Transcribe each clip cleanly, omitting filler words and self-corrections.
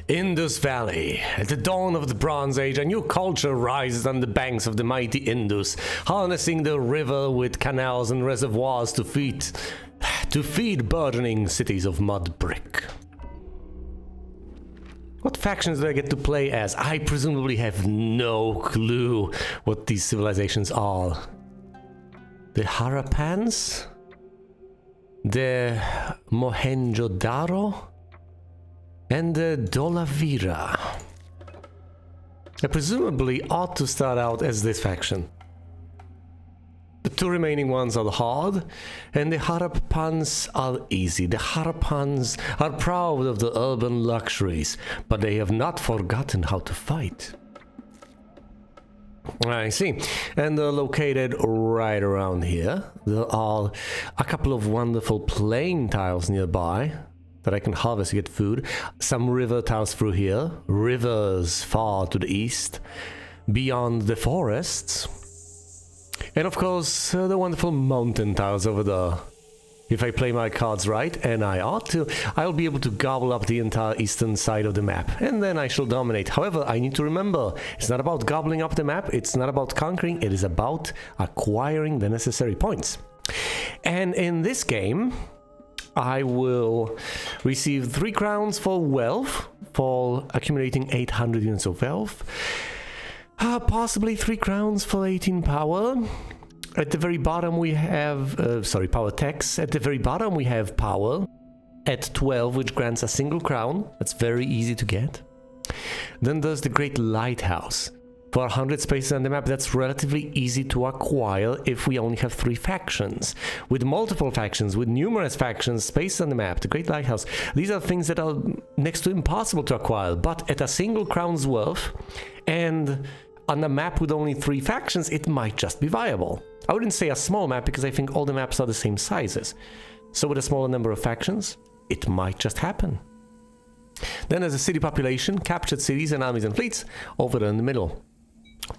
Indus Valley. At the dawn of the Bronze Age, a new culture rises on the banks of the mighty Indus, harnessing the river with canals and reservoirs to feed burgeoning cities of mud brick. What factions do I get to play as? I presumably have no clue what these civilizations are. The Harappans? The Mohenjo-Daro? And the Dolavira. I presumably ought to start out as this faction. The two remaining ones are hard, and the Harappans are easy. The Harappans are proud of the urban luxuries, but they have not forgotten how to fight. I see. And they're located right around here. There are a couple of wonderful plain tiles nearby that I can harvest to get food. Some river tiles through here. Rivers far to the east. Beyond the forests. And of course, the wonderful mountain tiles over there. If I play my cards right, and I ought to, I'll be able to gobble up the entire eastern side of the map, and then I shall dominate. However, I need to remember, it's not about gobbling up the map, it's not about conquering, it is about acquiring the necessary points. And in this game, I will receive 3 crowns for wealth, for accumulating 800 units of wealth. Possibly 3 crowns for 18 power. At the very bottom we have, power tax. At the very bottom we have power at 12, which grants a single crown. That's very easy to get. Then there's the Great Lighthouse. For 100 spaces on the map, that's relatively easy to acquire if we only have 3 factions. With multiple factions, with numerous factions, spaces on the map, the Great Lighthouse, these are things that are next to impossible to acquire, but at a single crown's worth, and on a map with only 3 factions, it might just be viable. I wouldn't say a small map because I think all the maps are the same sizes. So with a smaller number of factions, it might just happen. Then there's a city population, captured cities and armies and fleets over there in the middle.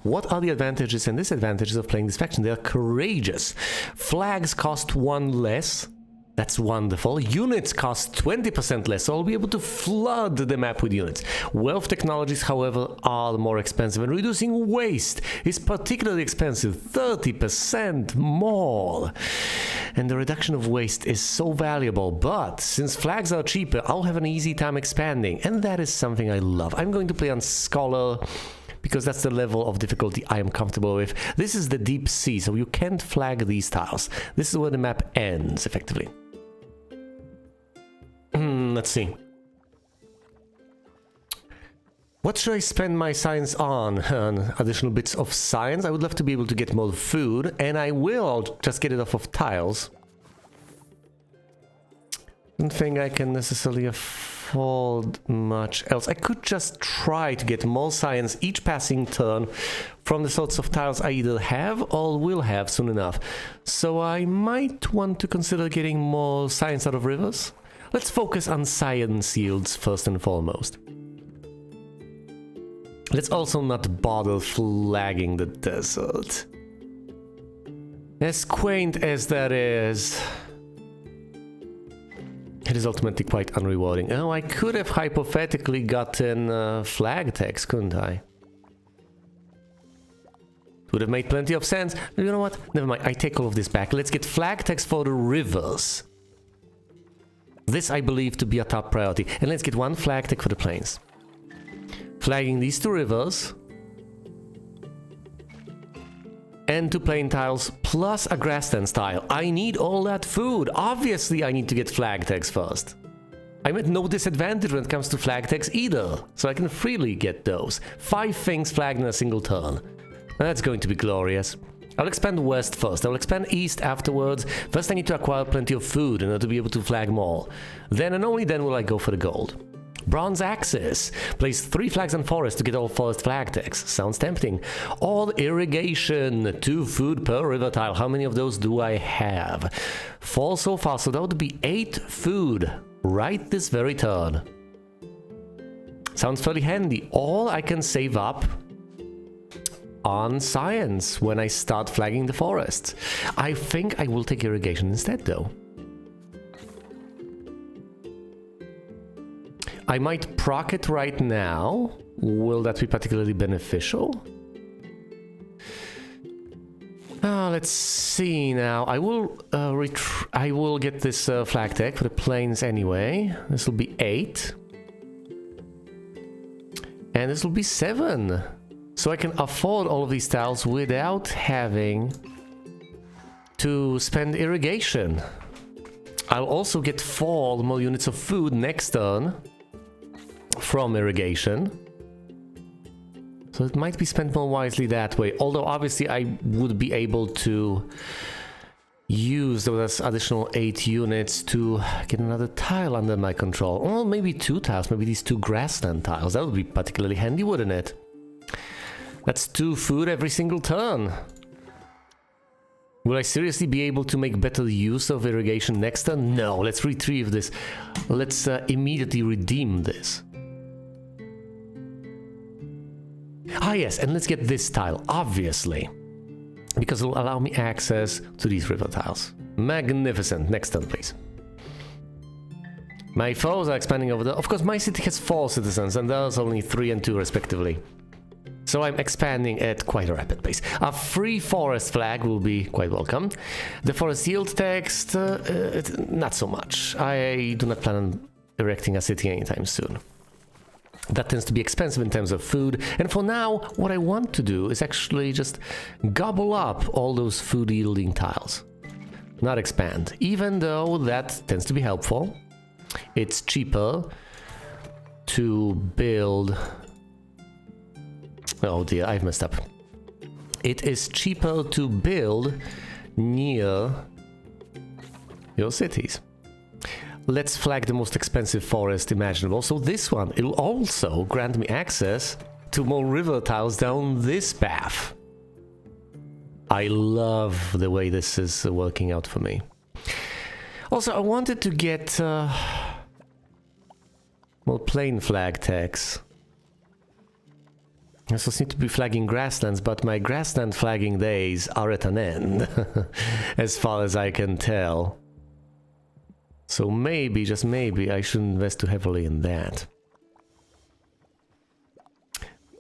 What are the advantages and disadvantages of playing this faction? They are courageous. Flags cost 1 less. That's wonderful. Units cost 20% less, so I'll be able to flood the map with units. Wealth technologies, however, are more expensive, and reducing waste is particularly expensive, 30% more. And the reduction of waste is so valuable, but since flags are cheaper, I'll have an easy time expanding, and that is something I love. I'm going to play on Scholar, because that's the level of difficulty I am comfortable with. This is the deep sea, so you can't flag these tiles. This is where the map ends, effectively. Let's see. What should I spend my science on? Additional bits of science. I would love to be able to get more food, and I will. I'll just get it off of tiles. Don't think I can necessarily afford much else. I could just try to get more science each passing turn from the sorts of tiles I either have or will have soon enough. So I might want to consider getting more science out of rivers. Let's focus on science yields first and foremost. Let's also not bother flagging the desert. As quaint as that is, it is ultimately quite unrewarding. Oh, I could have hypothetically gotten flag text, couldn't I? Would have made plenty of sense. You know what? Never mind, I take all of this back. Let's get flag text for the rivers. This I believe to be a top priority. And let's get 1 flag tech for the plains. Flagging these 2 rivers. And 2 plain tiles plus a grassland tile. I need all that food. Obviously I need to get flag tags first. I'm at no disadvantage when it comes to flag tags either. So I can freely get those. 5 things flagged in a single turn. That's going to be glorious. I'll expand west first, I'll expand east afterwards. First I need to acquire plenty of food in order to be able to flag more. Then and only then will I go for the gold. Bronze axis. Place 3 flags on forest to get all forest flag tags. Sounds tempting. All irrigation. 2 food per river tile. How many of those do I have? 4 so far, so that would be 8 food right this very turn. Sounds fairly handy. All I can save up on science when I start flagging the forests. I think I will take irrigation instead though. I might proc it right now. Will that be particularly beneficial? Let's see now. I will get this flag tech for the plains anyway. This will be 8. And this will be 7. So I can afford all of these tiles without having to spend irrigation. I'll also get 4 more units of food next turn from irrigation. So it might be spent more wisely that way. Although obviously I would be able to use those additional 8 units to get another tile under my control. Or maybe 2 tiles, maybe these 2 grassland tiles. That would be particularly handy, wouldn't it? That's 2 food every single turn. Will I seriously be able to make better use of irrigation next turn? No, let's retrieve this. Let's immediately redeem this. Ah yes, and let's get this tile, obviously. Because it'll allow me access to these river tiles. Magnificent. Next turn, please. My foes are expanding over there. Of course, my city has 4 citizens, and there's only 3 and 2 respectively. So I'm expanding at quite a rapid pace. A free forest flag will be quite welcome. The forest yield text, not so much. I do not plan on erecting a city anytime soon. That tends to be expensive in terms of food, and for now, what I want to do is actually just gobble up all those food-yielding tiles. Not expand, even though that tends to be helpful. It's cheaper to build... Oh dear, I've messed up. It is cheaper to build near your cities. Let's flag the most expensive forest imaginable. So this one, it'll also grant me access to more river tiles down this path. I love the way this is working out for me. Also, I wanted to get more plain flag tags. I also need to be flagging grasslands, but my grassland flagging days are at an end, as far as I can tell. So maybe, just maybe, I shouldn't invest too heavily in that.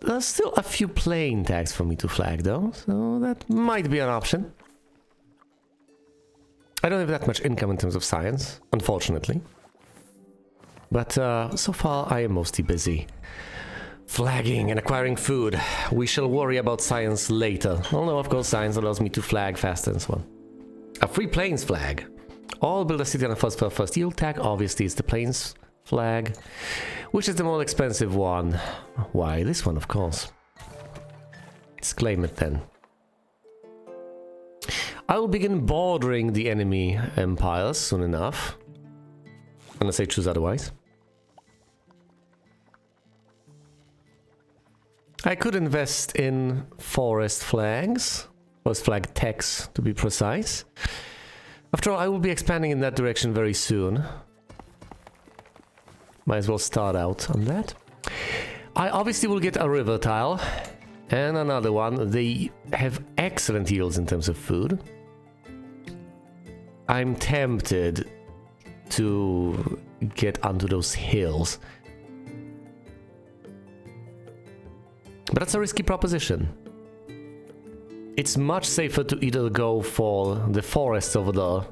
There's still a few plain tags for me to flag though, so that might be an option. I don't have that much income in terms of science, unfortunately. But so far I am mostly busy flagging and acquiring food. We shall worry about science later. Although of course science allows me to flag faster and so on. A free plains flag. All build a city on a first yield tag. Obviously it's the plains flag, which is the more expensive one. Why, this one of course. Let's claim it then. I will begin bordering the enemy empires soon enough. Unless I choose otherwise. I could invest in forest flags. Forest flag techs to be precise. After all, I will be expanding in that direction very soon. Might as well start out on that. I obviously will get a river tile. And another one. They have excellent yields in terms of food. I'm tempted to get onto those hills. But that's a risky proposition. It's much safer to either go for the forests over there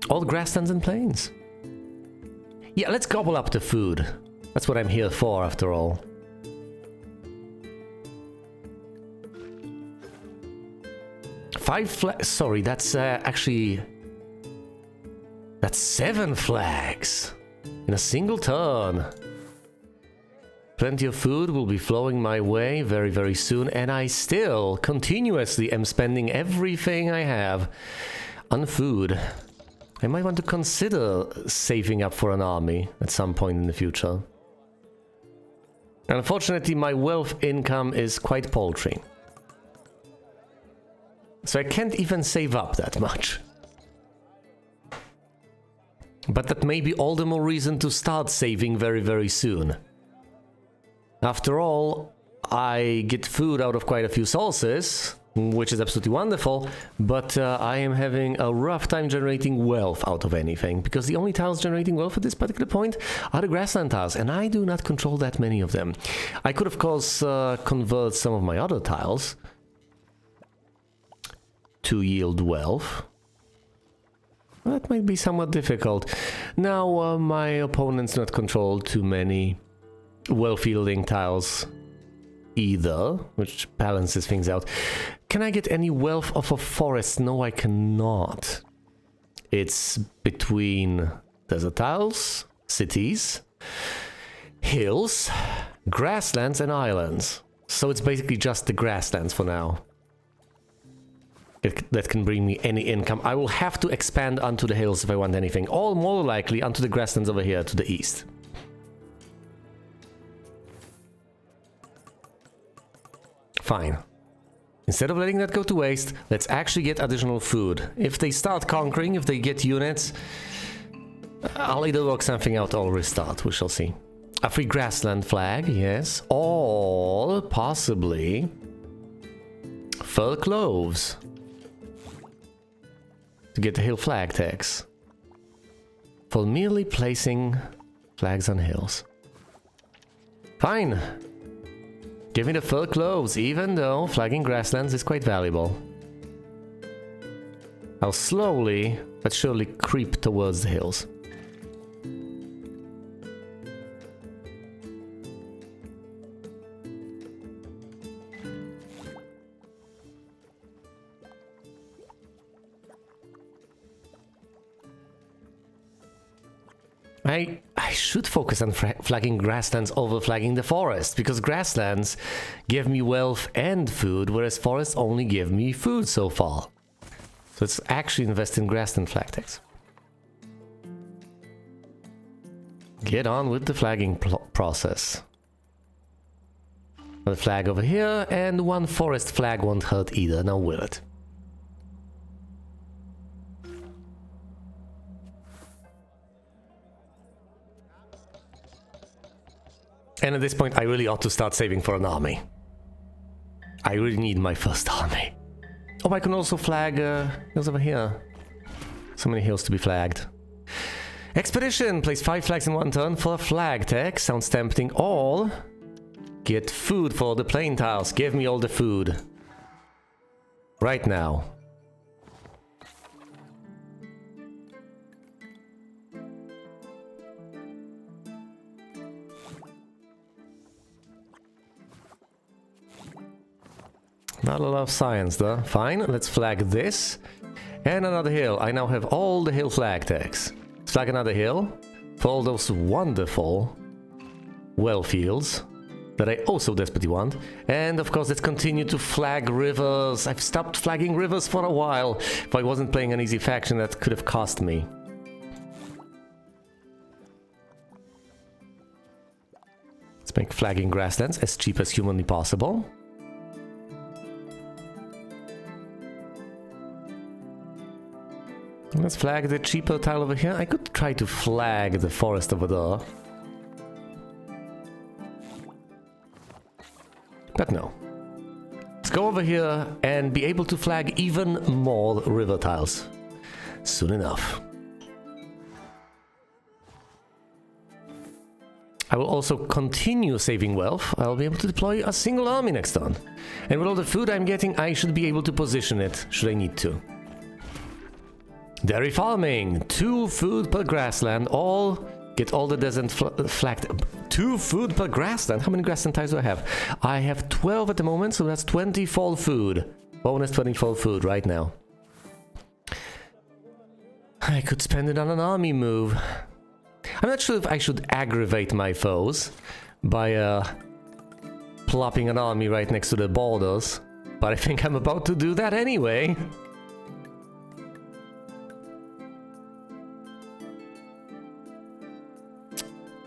or the grasslands and plains. Yeah, let's gobble up the food. That's what I'm here for, after all. Sorry, that's actually... That's 7 flags in a single turn. Plenty of food will be flowing my way very, very soon, and I still continuously am spending everything I have on food. I might want to consider saving up for an army at some point in the future. Unfortunately, my wealth income is quite paltry. So I can't even save up that much. But that may be all the more reason to start saving very, very soon. After all, I get food out of quite a few sources, which is absolutely wonderful, but I am having a rough time generating wealth out of anything, because the only tiles generating wealth at this particular point are the grassland tiles, and I do not control that many of them. I could, of course, convert some of my other tiles to yield wealth. That might be somewhat difficult. Now, my opponent's not controlled too many wealth-yielding tiles either, which balances things out. Can I get any wealth off of forests? No, I cannot. It's between desert tiles, cities, hills, grasslands, and islands. So it's basically just the grasslands for now. That can bring me any income. I will have to expand onto the hills if I want anything, or more likely onto the grasslands over here to the east. Fine. Instead of letting that go to waste, let's actually get additional food. If they start conquering, if they get units, I'll either work something out or restart, we shall see. A free grassland flag, yes, or possibly fur cloves to get the hill flag tax for merely placing flags on hills. Fine. Give me the fur cloves, even though flagging grasslands is quite valuable. I'll slowly but surely creep towards the hills. I should focus on flagging grasslands over flagging the forest, because grasslands give me wealth and food, whereas forests only give me food so far. So let's actually invest in grassland flag tags. Get on with the flagging process. A flag over here, and one forest flag won't hurt either, now will it? And at this point, I really ought to start saving for an army. I really need my first army. Oh, I can also flag hills over here. So many hills to be flagged. Expedition! Place 5 flags in one turn for a flag tag. Sounds tempting. Or get food for the plain tiles. Give me all the food. Right now. Not a lot of science though. Fine, let's flag this. And another hill. I now have all the hill flag tags. Let's flag another hill for all those wonderful well fields that I also desperately want. And of course, let's continue to flag rivers. I've stopped flagging rivers for a while. If I wasn't playing an easy faction, that could have cost me. Let's make flagging grasslands as cheap as humanly possible. Let's flag the cheaper tile over here. I could try to flag the forest over there. But no. Let's go over here and be able to flag even more river tiles. Soon enough. I will also continue saving wealth. I'll be able to deploy a single army next turn. And with all the food I'm getting, I should be able to position it, should I need to. Dairy farming, 2 food per grassland, get all the desert flagged. 2 food per grassland? How many grassland tiles do I have? I have 12 at the moment, so that's 24 food. Bonus 24 food right now. I could spend it on an army move. I'm not sure if I should aggravate my foes by plopping an army right next to the borders, but I think I'm about to do that anyway.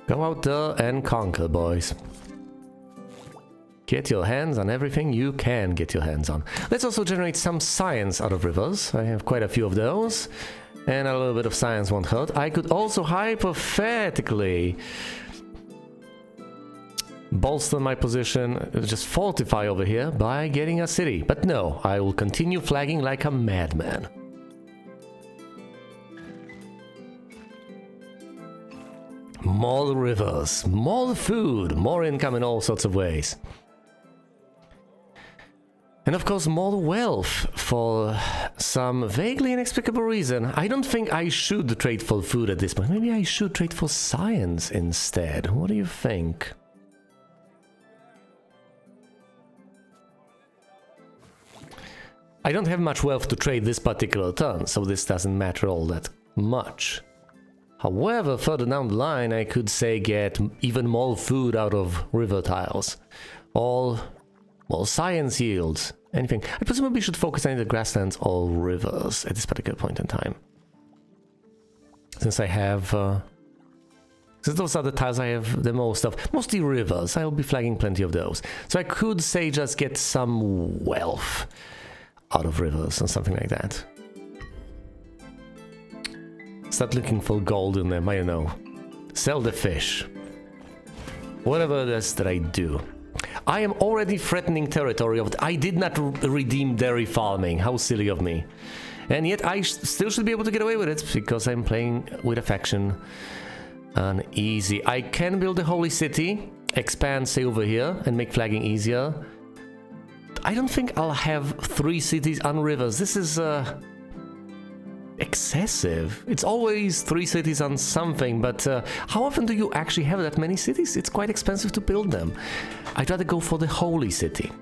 Go out there and conquer, boys. Get your hands on everything you can get your hands on. Let's also generate some science out of rivers. I have quite a few of those. And a little bit of science won't hurt. I could also hypothetically bolster my position, just fortify over here by getting a city. But no, I will continue flagging like a madman. More rivers, more food, more income in all sorts of ways. And of course more wealth for some vaguely inexplicable reason. I don't think I should trade for food at this point. Maybe I should trade for science instead. What do you think? I don't have much wealth to trade this particular turn, so this doesn't matter all that much. However, further down the line, I could say get even more food out of river tiles. All more science yields, anything. I presumably should focus on either grasslands or rivers at this particular point in time. Since I have... since those are the tiles I have the most of. Mostly rivers, I'll be flagging plenty of those. So I could say just get some wealth out of rivers or something like that. Start looking for gold in them, I don't know. Sell the fish. Whatever it is that I do. I am already threatening territory of... I did not redeem dairy farming. How silly of me. And yet I still should be able to get away with it because I'm playing with a faction. Uneasy. I can build a holy city, expand, say, over here, and make flagging easier. I don't think I'll have 3 cities on rivers. This is... excessive. It's always 3 cities on something, but how often do you actually have that many cities? It's quite expensive to build them. I'd rather go for the holy city.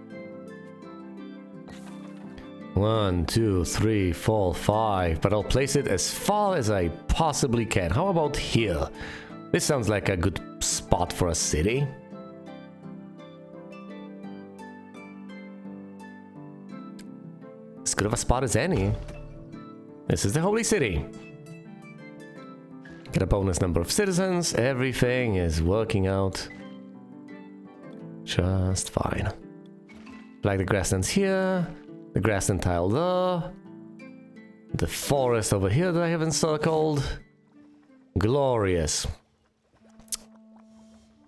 1, 2, 3, 4, 5, but I'll place it as far as I possibly can. How about here? This sounds like a good spot for a city. As good of a spot as any. This is the holy city. Get a bonus number of citizens. Everything is working out just fine. Like the grasslands here, the grassland tile there, the forest over here that I have encircled. Glorious.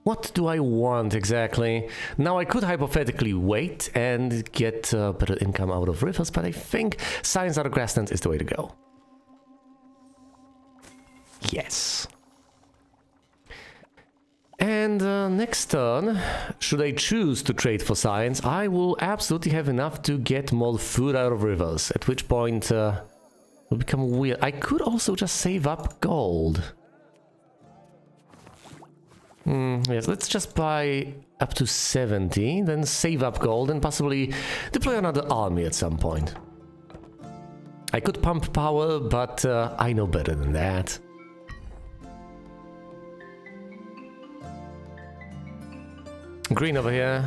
What do I want exactly? Now I could hypothetically wait and get better income out of rivers, but I think science out of grasslands is the way to go. Yes. And next turn, should I choose to trade for science, I will absolutely have enough to get more food out of rivers, at which point it will become weird. I could also just save up gold. Yes, let's just buy up to 70, then save up gold and possibly deploy another army at some point. I could pump power, but I know better than that. Green over here.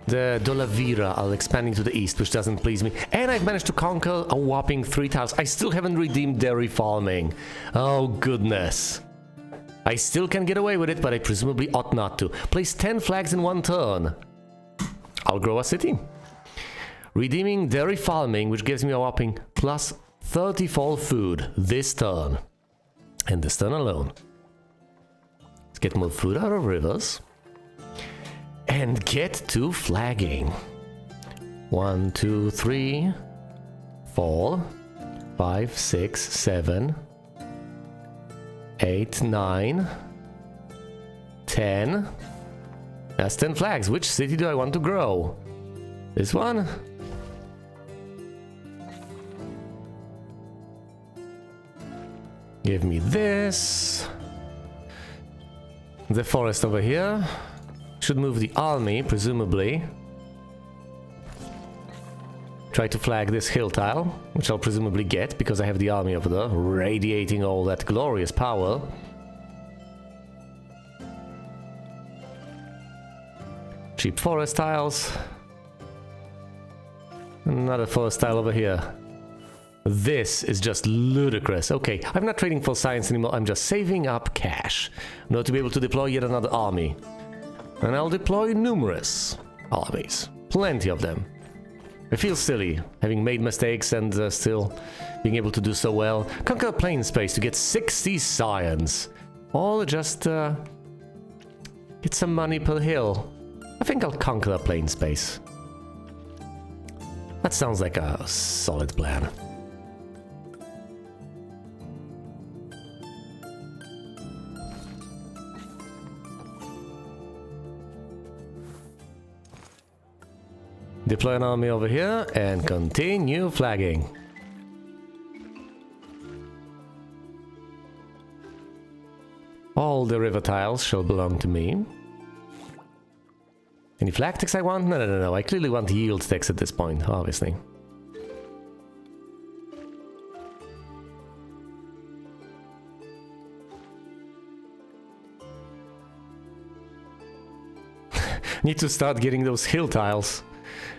The Dolavira are expanding to the east, which doesn't please me. And I've managed to conquer a whopping 3 tiles. I still haven't redeemed dairy farming. Oh, goodness. I still can get away with it, but I presumably ought not to. Place 10 flags in 1 turn. I'll grow a city. Redeeming dairy farming, which gives me a whopping plus 34 food this turn. And this turn alone. Let's get more food out of rivers. And get to flagging. 1, 2, 3, 4, 5, 6, 7... 8, 9, 10. That's 10 flags. Which city do I want to grow? This one? Give me this. The forest over here. Should move the army, presumably. Try to flag this hill tile, which I'll presumably get because I have the army over there, radiating all that glorious power. Cheap forest tiles. Another forest tile over here. This is just ludicrous. Okay, I'm not trading for science anymore, I'm just saving up cash in order to be able to deploy yet another army. And I'll deploy numerous armies. Plenty of them. I feel silly, having made mistakes and still being able to do so well. Conquer plain space to get 60 science. Or just get some money per hill. think I'll conquer the plain space. That sounds like a solid plan. Deploy an army over here and continue flagging. All the river tiles shall belong to me. Any flag ticks I want? No. I clearly want yield ticks at this point, obviously. Need to start getting those hill tiles.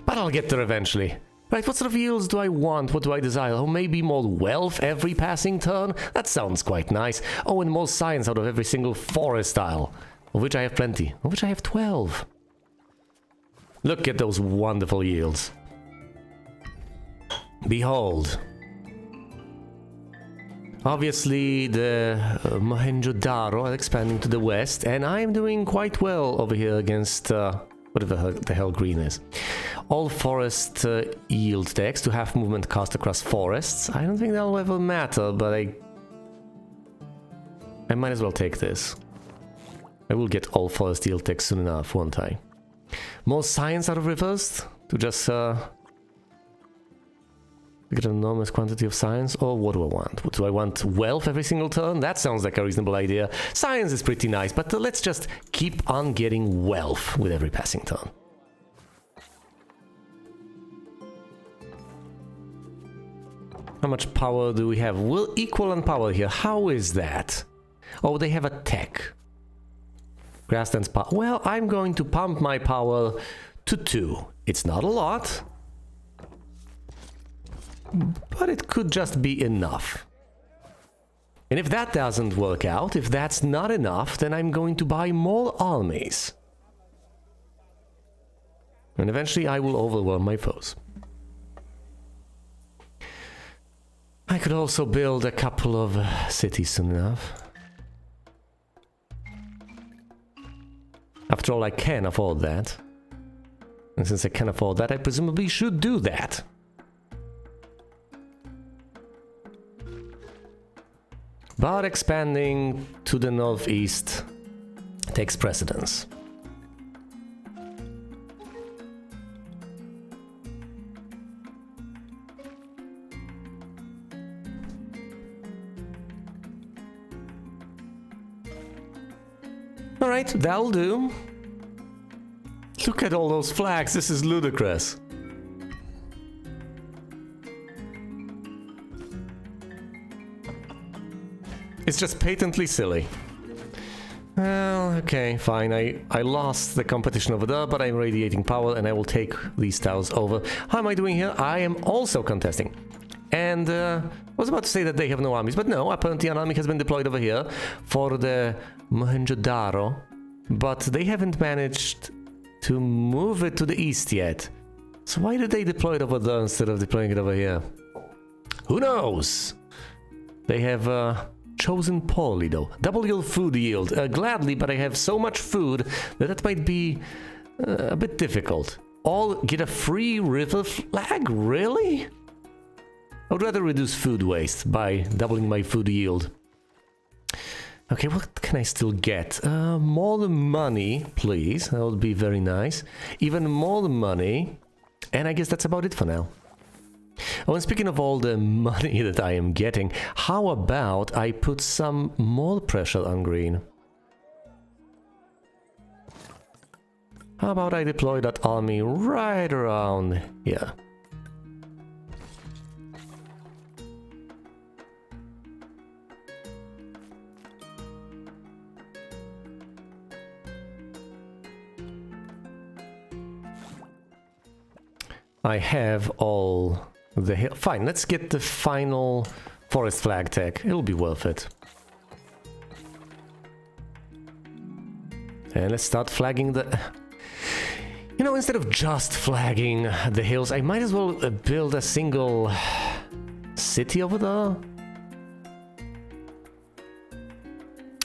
But I'll get there eventually. Right, what sort of yields do I want? What do I desire? Oh, maybe more wealth every passing turn? That sounds quite nice. Oh, and more science out of every single forest tile. Of which I have plenty. Of which I have 12. Look at those wonderful yields. Behold. Obviously, the Mohenjo-Daro are expanding to the west, and I'm doing quite well over here against... whatever the hell green is. All forest yield text to half movement cost across forests. I don't think that'll ever matter, but I might as well take this. I will get all forest yield text soon enough, won't I? More science out of rivers to just get an enormous quantity of science. Or what do I want? Do I want wealth every single turn? That sounds like a reasonable idea. Science is pretty nice, but let's just keep on getting wealth with every passing turn. How much power do we have? We'll equal on power here. How is that? Oh, they have a tech. Grasslands power. Well, I'm going to pump my power to 2. It's not a lot, but it could just be enough. And if that doesn't work out, if that's not enough, then I'm going to buy more armies. And eventually I will overwhelm my foes. I could also build a couple of cities soon enough. After all, I can afford that. And since I can afford that, I presumably should do that. But expanding to the northeast takes precedence. Alright, that'll do. Look at all those flags, this is ludicrous. It's just patently silly. Well, okay, fine. I lost the competition over there, but I'm radiating power and I will take these tiles over. How am I doing here? I am also contesting. And I was about to say that they have no armies, but no, apparently an army has been deployed over here for the Mohenjo-Daro, but they haven't managed to move it to the east yet. So why did they deploy it over there instead of deploying it over here? Who knows? They have chosen poorly though. Double your food yield. Gladly, but I have so much food that might be a bit difficult. All get a free river flag? Really? I would rather reduce food waste by doubling my food yield. Okay, what can I still get? More money, please. That would be very nice. Even more money. And I guess that's about it for now. Oh, and speaking of all the money that I am getting, how about I put some more pressure on green? How about I deploy that army right around here? I have all the hill. Fine, let's get the final forest flag tech. It'll be worth it. And let's start flagging the... You know, instead of just flagging the hills, I might as well build a single city over there.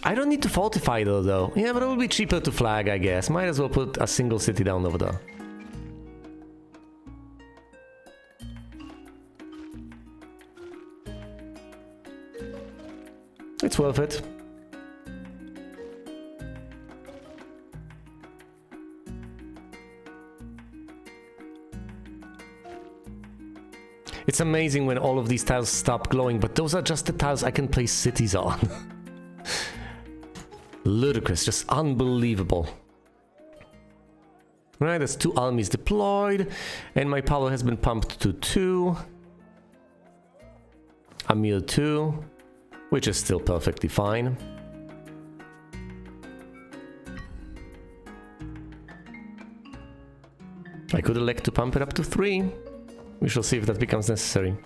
I don't need to fortify though. Yeah, but it will be cheaper to flag, I guess. Might as well put a single city down over there. It's worth it. It's amazing when all of these tiles stop glowing, but those are just the tiles I can place cities on. Ludicrous, just unbelievable. Right, there's 2 armies deployed, and my power has been pumped to 2. A mere 2, which is still perfectly fine. I could elect to pump it up to 3. We shall see if that becomes necessary.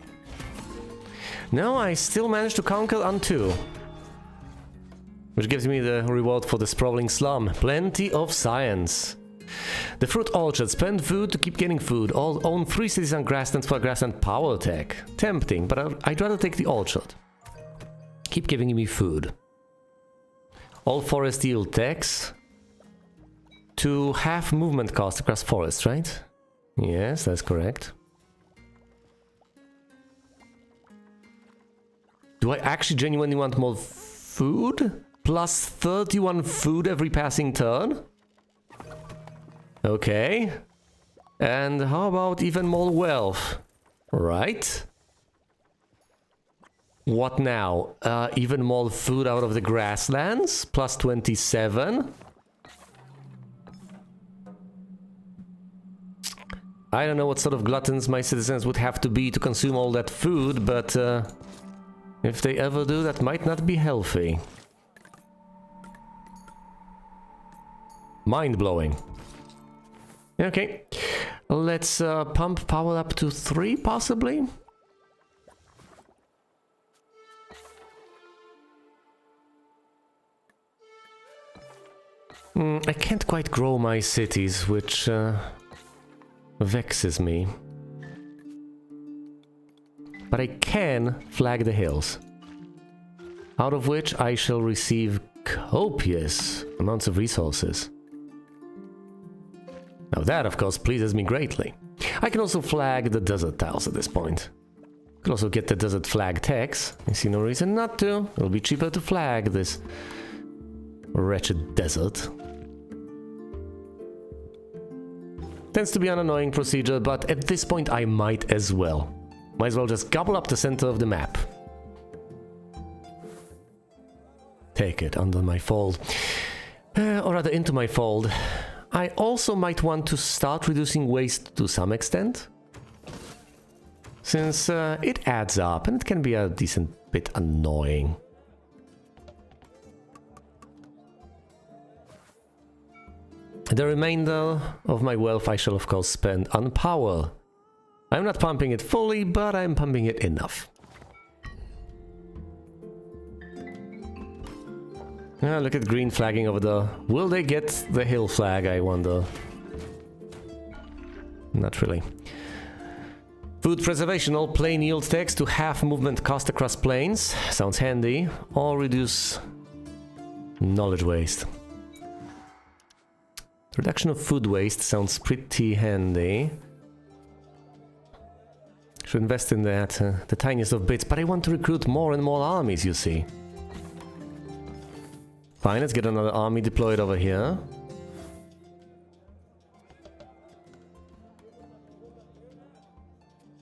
No, I still managed to conquer on 2. Which gives me the reward for the sprawling slum. Plenty of science. The fruit orchard. Spend food to keep getting food. Own 3 cities and grasslands for grassland power tech. Tempting, but I'd rather take the orchard. Keep giving me food. All forest yield techs. To half movement cost across forests, right? Yes, that's correct. Do I actually genuinely want more food? Plus 31 food every passing turn? Okay. And how about even more wealth? Right? What now? Even more food out of the grasslands? Plus 27? I don't know what sort of gluttons my citizens would have to be to consume all that food, but if they ever do, that might not be healthy. Mind-blowing. Okay, let's pump power up to 3, possibly? I can't quite grow my cities, which vexes me. But I can flag the hills, out of which I shall receive copious amounts of resources. Now that, of course, pleases me greatly. I can also flag the desert tiles at this point. Could also get the desert flag tax. I see no reason not to. It'll be cheaper to flag this wretched desert. Tends to be an annoying procedure, but at this point I might as well. Might as well just gobble up the center of the map. Take it under my fold. Or rather into my fold. I also might want to start reducing waste to some extent. Since it adds up and it can be a decent bit annoying. The remainder of my wealth I shall of course spend on power. I'm not pumping it fully, but I'm pumping it enough. Ah, look at green flagging over there. Will they get the hill flag, I wonder? Not really. Food preservation, all plain yield text to half movement cost across plains. Sounds handy. Or reduce knowledge waste. Reduction of food waste sounds pretty handy. Should invest in that, the tiniest of bits, but I want to recruit more and more armies, you see. Fine, let's get another army deployed over here.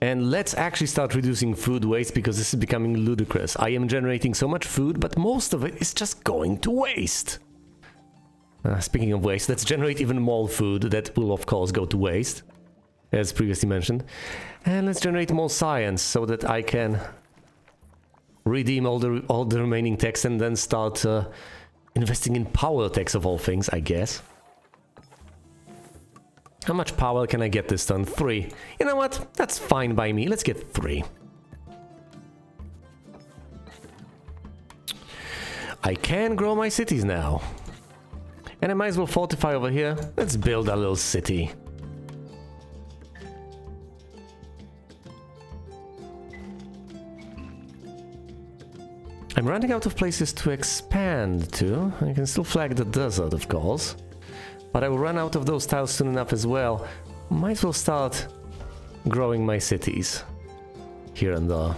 And let's actually start reducing food waste, because this is becoming ludicrous. I am generating so much food, but most of it is just going to waste. Speaking of waste, let's generate even more food that will of course go to waste, as previously mentioned. And let's generate more science so that I can redeem all the remaining techs and then start investing in power techs of all things, I guess. How much power can I get this turn? 3. You know what? That's fine by me. Let's get 3. I can grow my cities now. And I might as well fortify over here. Let's build a little city. I'm running out of places to expand to. I can still flag the desert, of course. But I will run out of those tiles soon enough as well. Might as well start growing my cities here and there.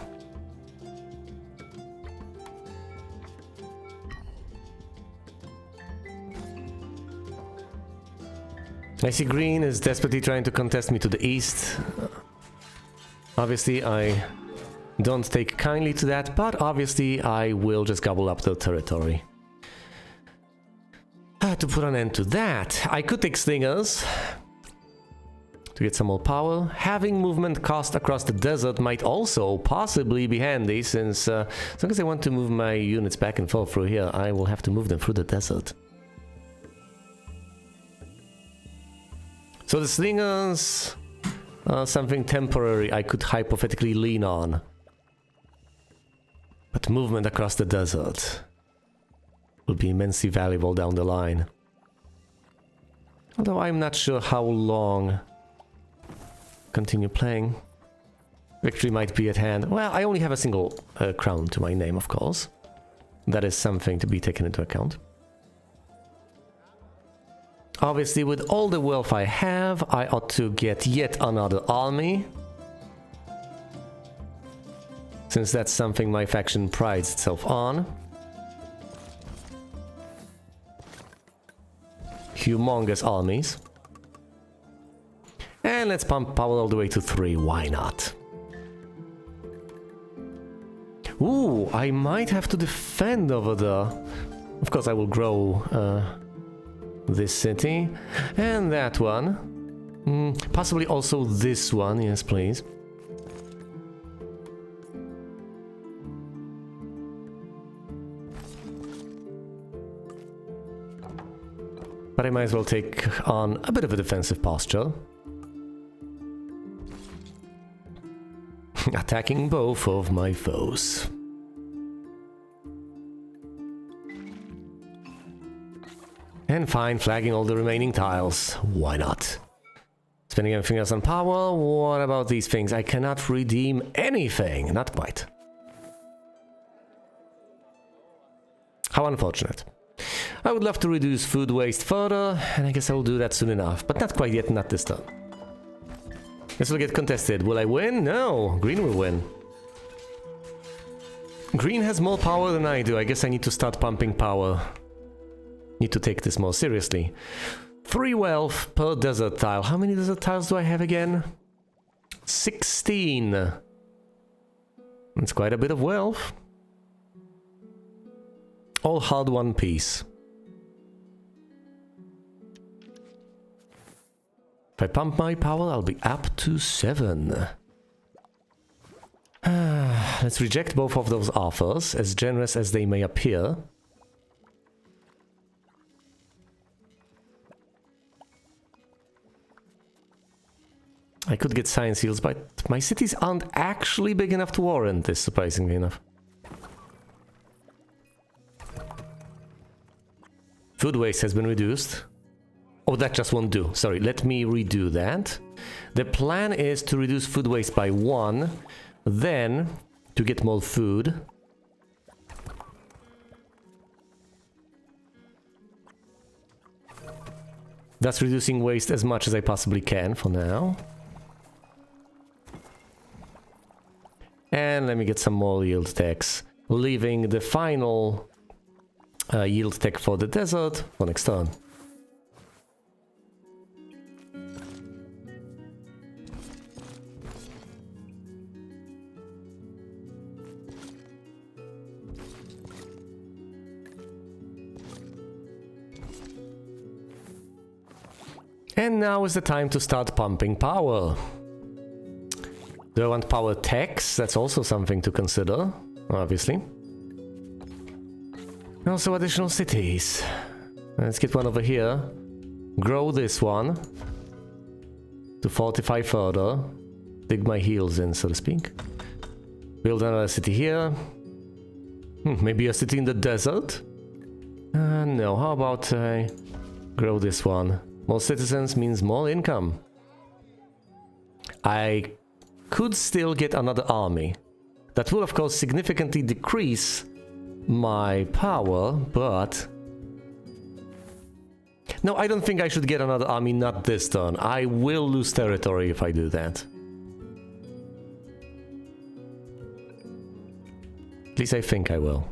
I see green is desperately trying to contest me to the east. Obviously, I don't take kindly to that, but obviously I will just gobble up the territory. To put an end to that, I could take slingers to get some more power. Having movement cost across the desert might also possibly be handy, since as long as I want to move my units back and forth through here, I will have to move them through the desert. So the slingers are something temporary I could hypothetically lean on. But movement across the desert will be immensely valuable down the line. Although I'm not sure how long continue playing. Victory might be at hand. Well, I only have a single crown to my name, of course. That is something to be taken into account. Obviously, with all the wealth I have, I ought to get yet another army. Since that's something my faction prides itself on. Humongous armies. And let's pump power all the way to 3, why not? Ooh, I might have to defend over there. Of course I will grow this city. And that one. Possibly also this one, yes please. But I might as well take on a bit of a defensive posture. Attacking both of my foes. And fine, flagging all the remaining tiles. Why not? Spending everything else on power. What about these things? I cannot redeem anything. Not quite. How unfortunate. I would love to reduce food waste further, and I guess I will do that soon enough. But not quite yet, not this turn. This will get contested. Will I win? No, green will win. Green has more power than I do. I guess I need to start pumping power. Need to take this more seriously. 3 wealth per desert tile. How many desert tiles do I have again? 16. That's quite a bit of wealth. All hard one piece. If I pump my power, I'll be up to 7. Let's reject both of those offers, as generous as they may appear. I could get science heals, but my cities aren't actually big enough to warrant this, surprisingly enough. Food waste has been reduced. Oh, that just won't do. Sorry, let me redo that. The plan is to reduce food waste by 1, then to get more food. That's reducing waste as much as I possibly can for now. And let me get some more yield techs, leaving the final yield tech for the desert for next turn. And now is the time to start pumping power. Do I want power techs? That's also something to consider, obviously. Also additional cities. Let's get one over here. Grow this one. To fortify further. Dig my heels in, so to speak. Build another city here. Maybe a city in the desert? No, how about I grow this one? More citizens means more income. I could still get another army. That will of course significantly decrease my power, but... No, I don't think I should get another army, not this turn. I will lose territory if I do that. At least I think I will.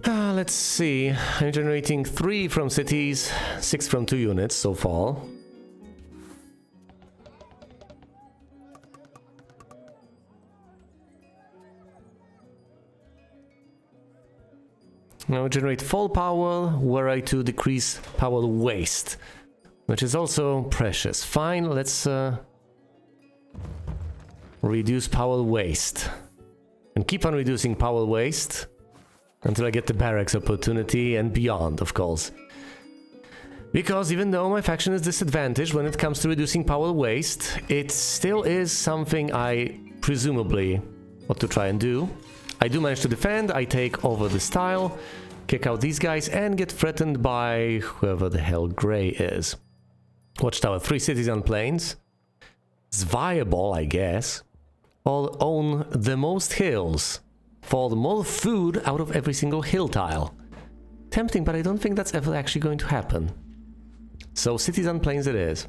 Let's see. I'm generating 3 from cities, 6 from 2 units so far. Now generate full power, were I to decrease power waste, which is also precious. Fine, let's reduce power waste. And keep on reducing power waste until I get the barracks opportunity and beyond, of course. Because even though my faction is disadvantaged when it comes to reducing power waste, it still is something I presumably ought to try and do. I do manage to defend, I take over this tile, kick out these guys, and get threatened by whoever the hell Grey is. Watchtower, 3 cities on plains. It's viable, I guess. I'll own the most hills for the more food out of every single hill tile. Tempting, but I don't think that's ever actually going to happen. So cities on plains it is.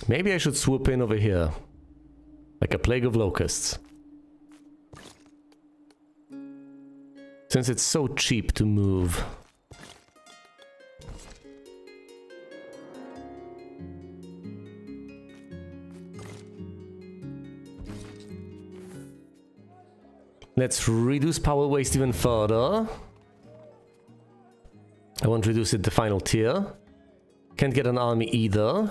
Maybe I should swoop in over here, like a plague of locusts. Since it's so cheap to move. Let's reduce power waste even further. I won't reduce it the final tier. Can't get an army either.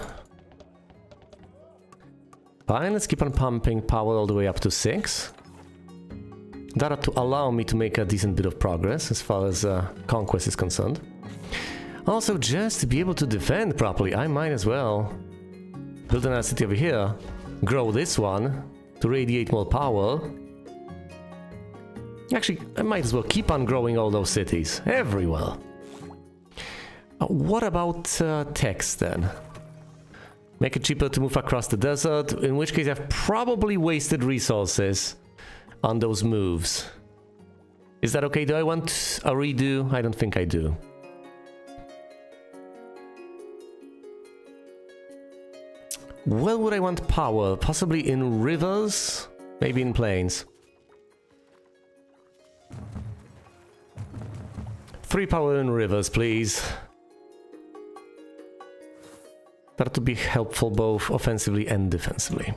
Fine, let's keep on pumping power all the way up to 6. That ought to allow me to make a decent bit of progress as far as conquest is concerned. Also, just to be able to defend properly, I might as well build another city over here, grow this one to radiate more power. Actually, I might as well keep on growing all those cities, everywhere. What about text then? Make it cheaper to move across the desert, in which case I've probably wasted resources on those moves. Is that okay? Do I want a redo? I don't think I do. Where would I want power? Possibly in rivers? Maybe in plains. 3 power in rivers, please. That would be helpful both offensively and defensively.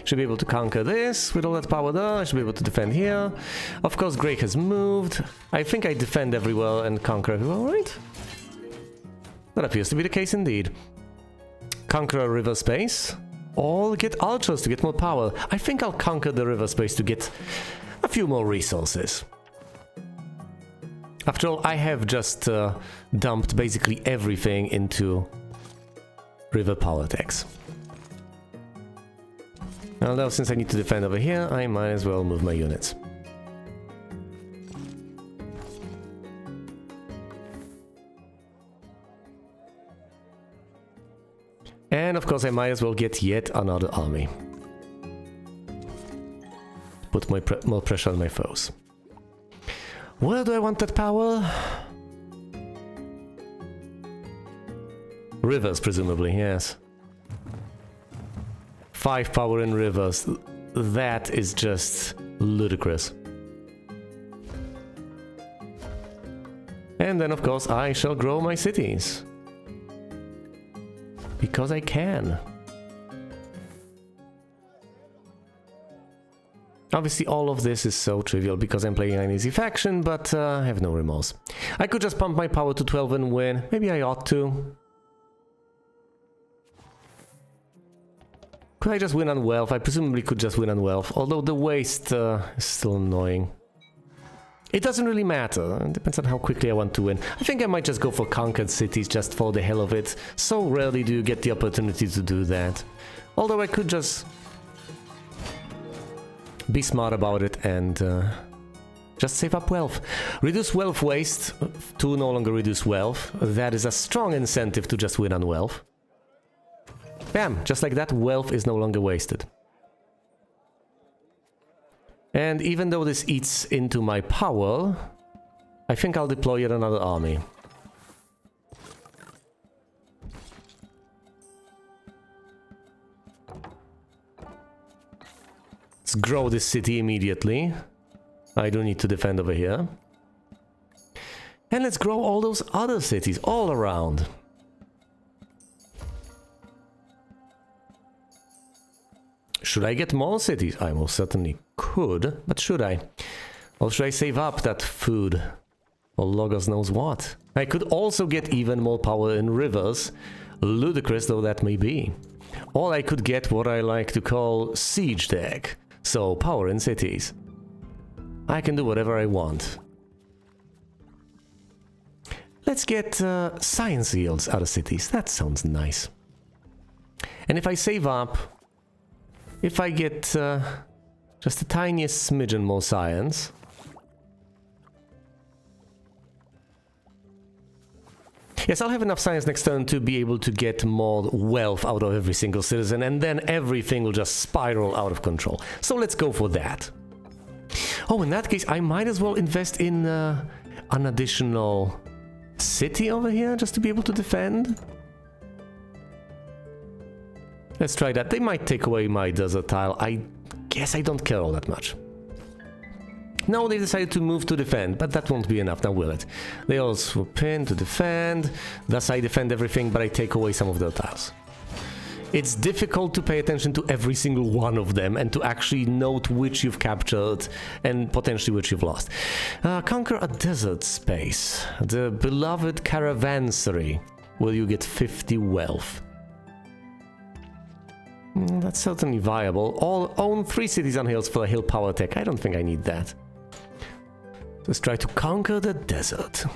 Should be able to conquer this with all that power there. I should be able to defend here. Of course, Grey has moved. I think I defend everywhere and conquer everywhere, right? That appears to be the case indeed. Conquer a river space, or get archers to get more power. I think I'll conquer the river space to get a few more resources. After all, I have just dumped basically everything into river politics. Although, since I need to defend over here, I might as well move my units. And of course, I might as well get yet another army. Put more pressure on my foes. Where do I want that power? Rivers, presumably, yes. 5 power in rivers. That is just ludicrous. And then, of course, I shall grow my cities. Because I can. Obviously, all of this is so trivial because I'm playing an easy faction, but I have no remorse. I could just pump my power to 12 and win. Maybe I ought to. Could I just win on wealth? I presumably could just win on wealth, although the waste is still annoying. It doesn't really matter, it depends on how quickly I want to win. I think I might just go for conquered cities just for the hell of it. So rarely do you get the opportunity to do that. Although I could just be smart about it and Just save up wealth. Reduce wealth waste to no longer reduce wealth. That is a strong incentive to just win on wealth. Bam! Just like that, wealth is no longer wasted. And even though this eats into my power, I think I'll deploy yet another army. Let's grow this city immediately. I do need to defend over here. And let's grow all those other cities all around. Should I get more cities? I most certainly could, but should I? Or should I save up that food? Or Logos knows what? I could also get even more power in rivers, ludicrous though that may be. Or I could get what I like to call siege tech, so power in cities. I can do whatever I want. Let's get science yields out of cities. That sounds nice. And if I save up, if I get just the tiniest smidgen more science, yes, I'll have enough science next turn to be able to get more wealth out of every single citizen, and then everything will just spiral out of control. So let's go for that. Oh, in that case, I might as well invest in an additional city over here, just to be able to defend. Let's try that. They might take away my desert tile. I guess I don't care all that much. No, they decided to move to defend, but that won't be enough, now will it? They all swoop in to defend, thus I defend everything, but I take away some of their tiles. It's difficult to pay attention to every single one of them and to actually note which you've captured and potentially which you've lost. Conquer a desert space. The beloved caravanserai. Will you get 50 wealth? That's certainly viable. Own 3 cities on hills for a hill power tech. I don't think I need that. Let's try to conquer the desert.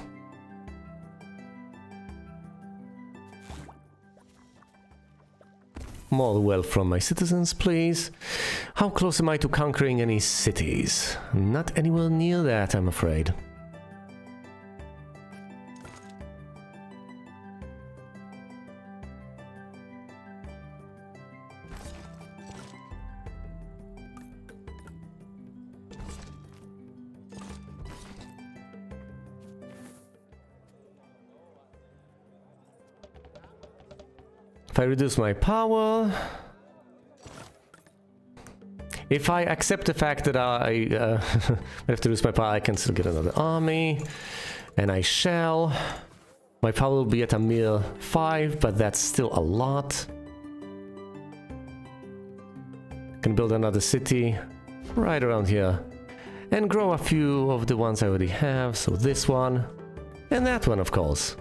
More wealth from my citizens, please. How close am I to conquering any cities? Not anywhere near that, I'm afraid. If I reduce my power, if I accept the fact that I have to reduce my power, I can still get another army, and I shall. My power will be at a mere 5, but that's still a lot. I can build another city right around here, and grow a few of the ones I already have, so this one, and that one, of course.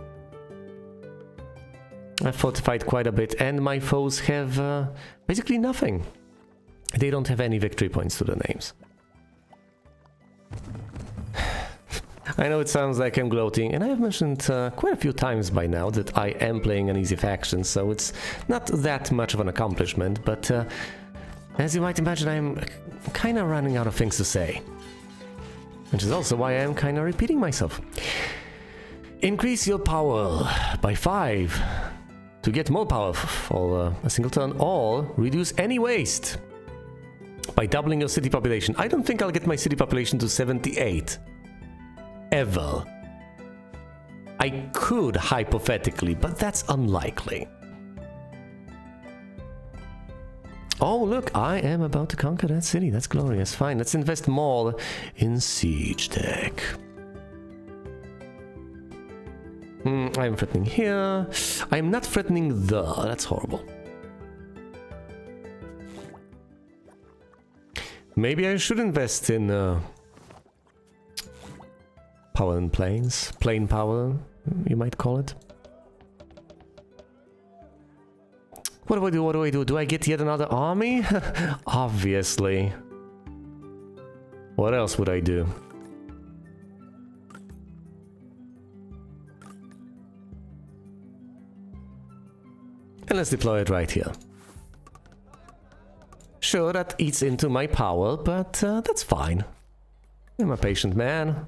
I've fortified quite a bit, and my foes have basically nothing. They don't have any victory points to their names. I know it sounds like I'm gloating, and I have mentioned quite a few times by now that I am playing an easy faction, so it's not that much of an accomplishment, but as you might imagine, I'm kind of running out of things to say. Which is also why I am kind of repeating myself. Increase your power by 5. To get more power for a single turn, or reduce any waste by doubling your city population. I don't think I'll get my city population to 78. Ever. I could, hypothetically, but that's unlikely. Oh, look, I am about to conquer that city. That's glorious. Fine, let's invest more in siege tech. I'm threatening here. I'm not threatening the. That's horrible. Maybe I should invest in power in planes. Plane power, you might call it. What do I do? What do I do? Do I get yet another army? Obviously. What else would I do? And let's deploy it right here. Sure, that eats into my power, but that's fine. I'm a patient man.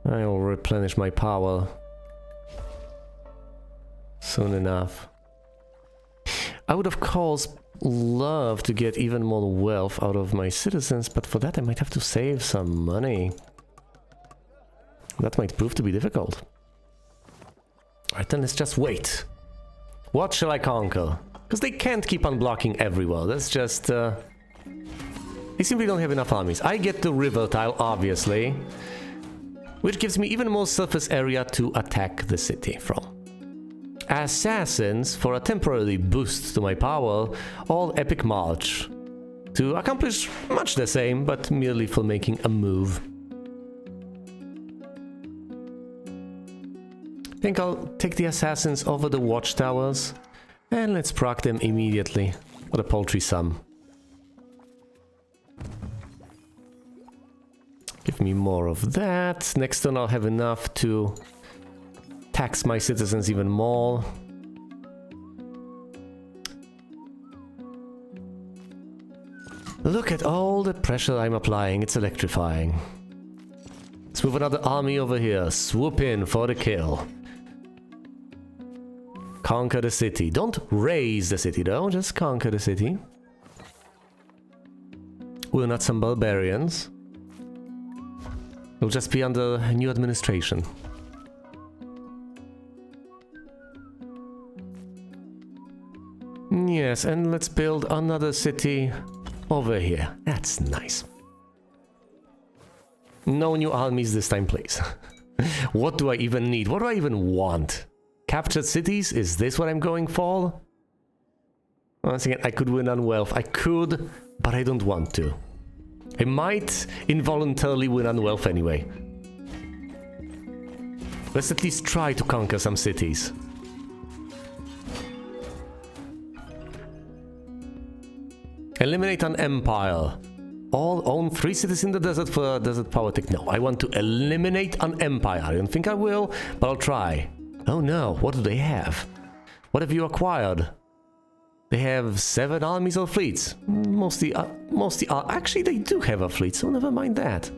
I'll replenish my power soon enough. I would of course love to get even more wealth out of my citizens, but for that I might have to save some money. That might prove to be difficult. Alright, then let's just wait. What shall I conquer? Because they can't keep on blocking everywhere. That's just... They simply don't have enough armies. I get the river tile, obviously, which gives me even more surface area to attack the city from. Assassins for a temporary boost to my power, all epic march to accomplish much the same, but merely for making a move. I think I'll take the assassins over the watchtowers and let's proc them immediately for a paltry sum. Give me more of that. Next turn I'll have enough to tax my citizens even more. Look at all the pressure I'm applying, it's electrifying. Let's move another army over here, swoop in for the kill. Conquer the city. Don't raise the city though, just conquer the city. We're not some barbarians. We'll just be under new administration. Yes, and let's build another city over here. That's nice. No new armies this time, please. What do I even need? What do I even want? Captured cities? Is this what I'm going for? Once again, I could win on wealth. I could, but I don't want to. I might involuntarily win on wealth anyway. Let's at least try to conquer some cities. Eliminate an empire. All own 3 cities in the desert for a desert politic. No, I want to eliminate an empire. I don't think I will, but I'll try. Oh no, what do they have? What have you acquired? They have 7 armies or fleets. Mostly actually they do have a fleet, so never mind that.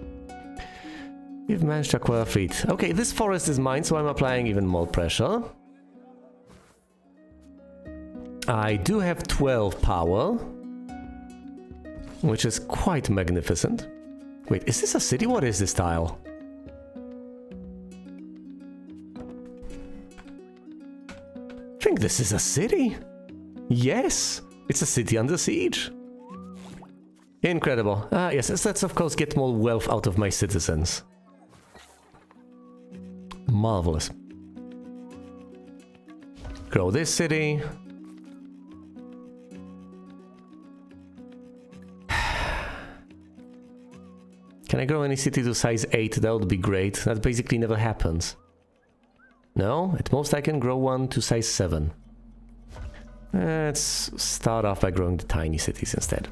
You've managed to acquire a fleet. Okay, this forest is mine, so I'm applying even more pressure. I do have 12 power, which is quite magnificent. Wait, is this a city? What is this tile? I think this is a city. Yes, it's a city under siege. Incredible. Yes, let's of course get more wealth out of my citizens. Marvelous. Grow this city. Can I grow any city to size 8? That would be great. That basically never happens. No, at most I can grow one to size 7. Let's start off by growing the tiny cities instead.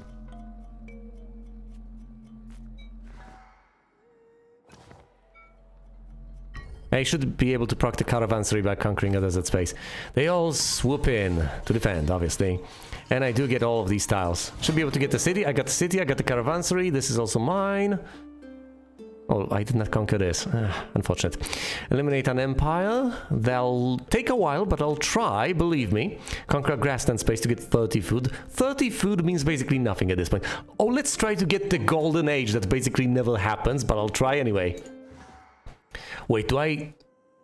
I should be able to proc the caravansary by conquering a desert space. They all swoop in to defend, obviously. And I do get all of these tiles. Should be able to get the city. I got the city, I got the caravansary. This is also mine. Oh, I did not conquer this. Unfortunate. Eliminate an empire. That'll take a while, but I'll try, believe me. Conquer a grassland space to get 30 food. 30 food means basically nothing at this point. Oh, let's try to get the golden age. That basically never happens, but I'll try anyway. Wait, do I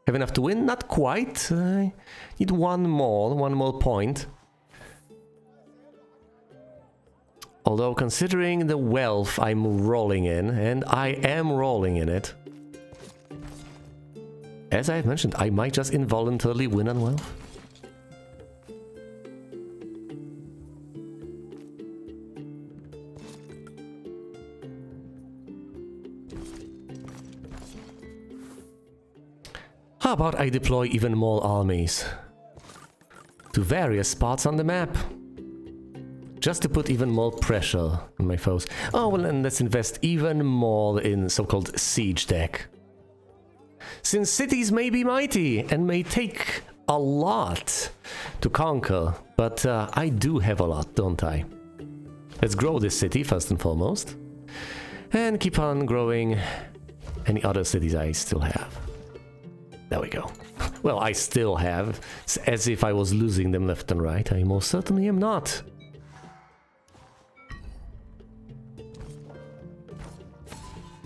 have enough to win? Not quite. I need one more point. Although, considering the wealth I'm rolling in, and I am rolling in it, as I have mentioned, I might just involuntarily win on wealth. How about I deploy even more armies to various spots on the map? Just to put even more pressure on my foes. Oh, well, and let's invest even more in so-called siege tech. Since cities may be mighty and may take a lot to conquer, but I do have a lot, don't I? Let's grow this city first and foremost. And keep on growing any other cities I still have. There we go. Well, I still have. It's as if I was losing them left and right. I most certainly am not.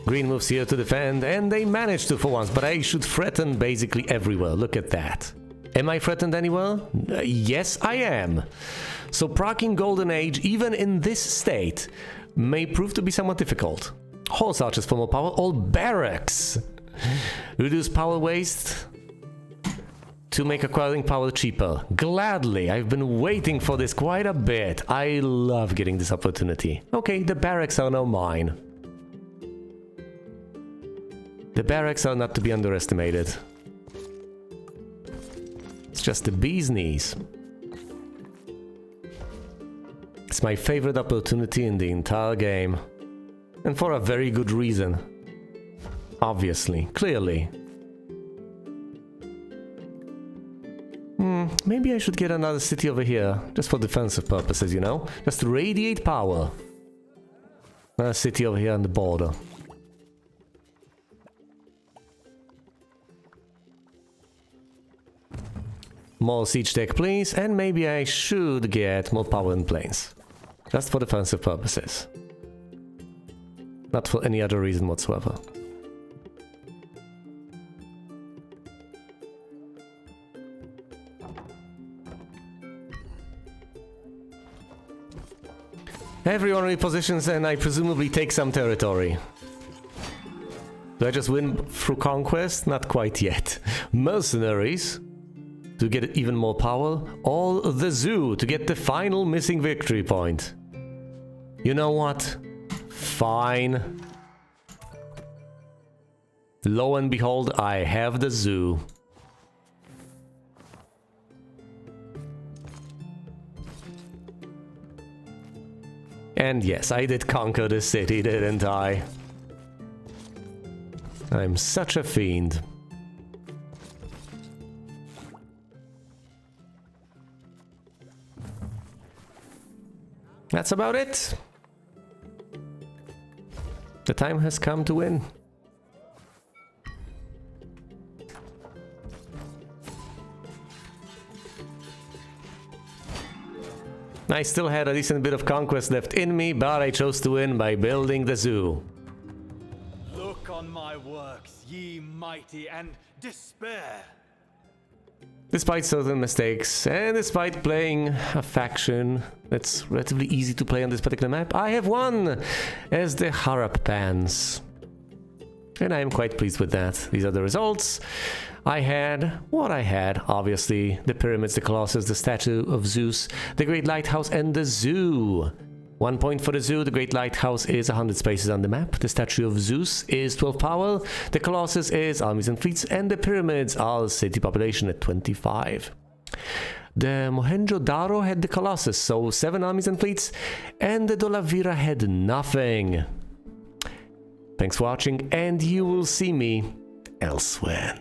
Green moves here to defend, and they managed to for once, but I should threaten basically everywhere. Look at that. Am I threatened anywhere? Yes, I am. So proccing Golden Age, even in this state, may prove to be somewhat difficult. Horse archers for more power, all barracks. Reduce power waste to make acquiring power cheaper. Gladly, I've been waiting for this quite a bit. I love getting this opportunity. Okay, the barracks are now mine. The barracks are not to be underestimated. It's just the bee's knees. It's my favorite opportunity in the entire game. And for a very good reason. Obviously, clearly. Maybe I should get another city over here, just for defensive purposes, you know? Just to radiate power. A city over here on the border. More siege tech, please, and maybe I should get more power in planes. Just for defensive purposes. Not for any other reason whatsoever. Everyone repositions and I presumably take some territory. Do I just win through conquest? Not quite yet. Mercenaries to get even more power, or the zoo to get the final missing victory point. You know what? Fine. Lo and behold, I have the zoo. And yes, I did conquer the city, didn't I? I'm such a fiend. That's about it. The time has come to win. I still had a decent bit of conquest left in me, but I chose to win by building the zoo. Look on my works, ye mighty, and despair. Despite certain mistakes, and despite playing a faction that's relatively easy to play on this particular map, I have won as the Harappans. And I am quite pleased with that. These are the results. I had what I had, obviously. The pyramids, the colossus, the statue of Zeus, the great lighthouse, and the zoo. 1 point for the zoo. The great lighthouse is 100 spaces on the map. The statue of Zeus is 12 power. The colossus is armies and fleets. And the pyramids are city population at 25. The Mohenjo-Daro had the colossus, so 7 armies and fleets. And the Dolavira had nothing. Thanks for watching, and you will see me elsewhere.